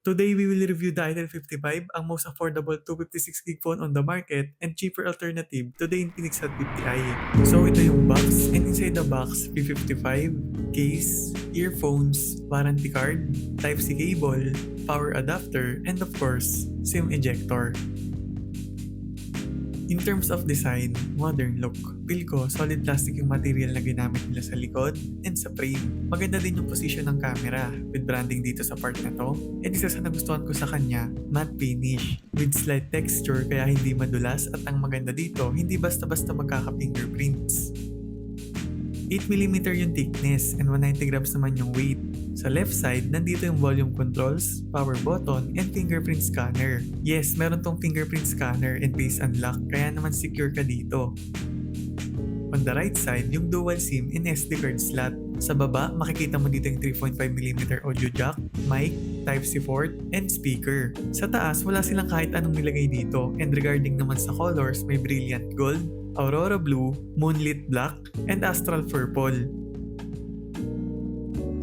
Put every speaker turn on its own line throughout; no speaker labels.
Today we will review the Itel 55, ang most affordable 256GB phone on the market and cheaper alternative to the Infinix Hot 50i. So ito yung box, and inside the box, P55, case, earphones, warranty card, Type-C cable, power adapter, and of course, SIM ejector. In terms of design, modern look. Feel ko, solid plastic yung material na ginamit nila sa likod and sa frame. Maganda din yung position ng camera with branding dito sa part na to. And isa sa nagustuhan ko sa kanya, matte finish with slight texture kaya hindi madulas, at ang maganda dito, hindi basta-basta magkaka-fingerprints. 8mm yung thickness and 190 grams naman yung weight. Sa left side, nandito yung volume controls, power button, and fingerprint scanner. Yes, meron tong fingerprint scanner and face unlock, kaya naman secure ka dito. On the right side, yung dual SIM and SD card slot. Sa baba, makikita mo dito yung 3.5mm audio jack, mic, Type-C port, and speaker. Sa taas, wala silang kahit anong nilagay dito, and regarding naman sa colors, may brilliant gold, aurora blue, moonlit black, and astral purple.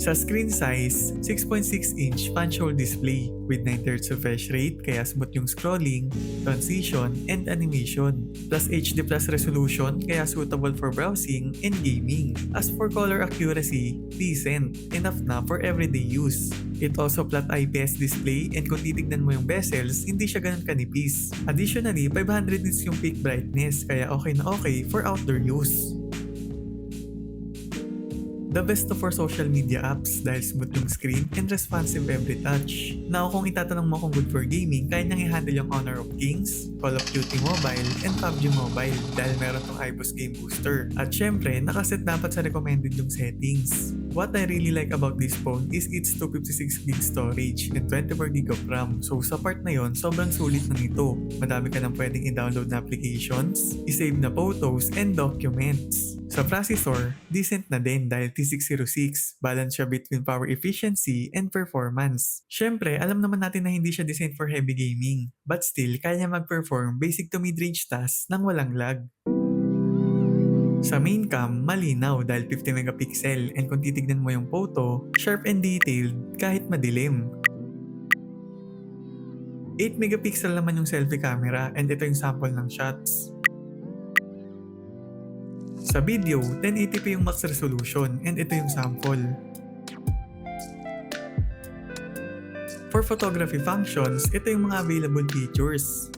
Sa screen size, 6.6-inch punch-hole display with 9Hz refresh rate kaya smooth yung scrolling, transition, and animation. Plus HD plus resolution kaya suitable for browsing and gaming. As for color accuracy, decent, enough na for everyday use. It also flat IPS display, and kung titignan mo yung bezels, hindi siya ganun kanipis. Additionally, 500 nits yung peak brightness kaya okay na okay for outdoor use. The best to for social media apps dahil smooth yung screen and responsive every touch. Now kung itatanong mo kung good for gaming, kaya nang i-handle yung Honor of Kings, Call of Duty Mobile, and PUBG Mobile dahil meron tong iBoost Game Booster. At syempre, nakaset dapat sa recommended yung settings. What I really like about this phone is its 256GB storage and 24GB of RAM. So sa part na yon, sobrang sulit na nito. Madami ka nang pwedeng i-download na applications, i-save na photos, and documents. Sa processor, decent na din dahil T606, balance siya between power efficiency and performance. Syempre, alam naman natin na hindi siya designed for heavy gaming, but still, kaya niya mag-perform basic to mid-range tasks nang walang lag. Sa main cam, malinaw dahil 50MP and kung titignan mo yung photo, sharp and detailed kahit madilim. 8MP naman yung selfie camera, and ito yung sample ng shots. Sa video, 1080p yung max resolution, and ito yung sample. For photography functions, ito yung mga available features.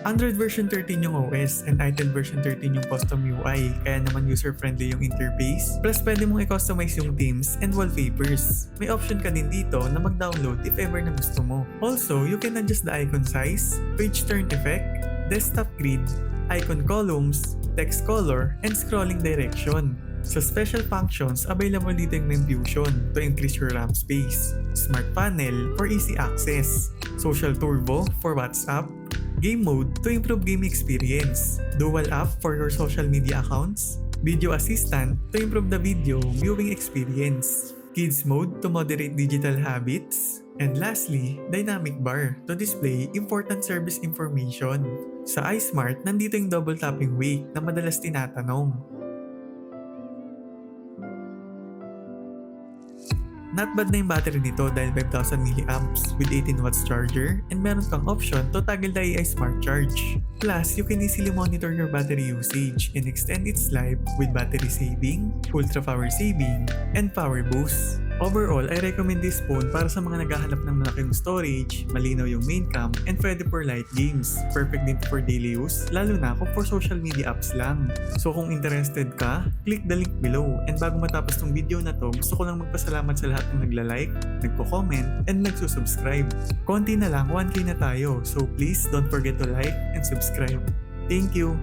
Android version 13 yung OS and Itel version 13 yung custom UI, kaya naman user-friendly yung interface. Plus pwede mong i-customize yung themes and wallpapers. May option ka din dito na mag-download if ever na gusto mo. Also, you can adjust the icon size, page turn effect, desktop grid, icon columns, text color, and scrolling direction. Sa special functions, available dito yung Meme Fusion to increase your RAM space, Smart Panel for easy access, Social Turbo for WhatsApp, Game Mode to improve game experience, Dual App for your social media accounts, Video Assistant to improve the video viewing experience, Kids Mode to moderate digital habits, and lastly, Dynamic Bar to display important service information. Sa iSmart, nandito yung double tapping wake na madalas tinatanong. Not bad na yung battery nito dahil 5000mAh with 18W charger, and meron kang option to toggle the AI Smart Charge. Plus, you can easily monitor your battery usage and extend its life with battery saving, ultra power saving, and power boost. Overall, I recommend this phone para sa mga naghahanap ng malaking storage, malinaw yung main cam, and pwede for light games. Perfect din for daily use, lalo na kung for social media apps lang. So kung interested ka, click the link below. And bago matapos tong video na to, gusto ko lang magpasalamat sa lahat ng nagla-like, nagko-comment, and nagsusubscribe. Konti na lang, 1K na tayo. So please don't forget to like and subscribe. Thank you!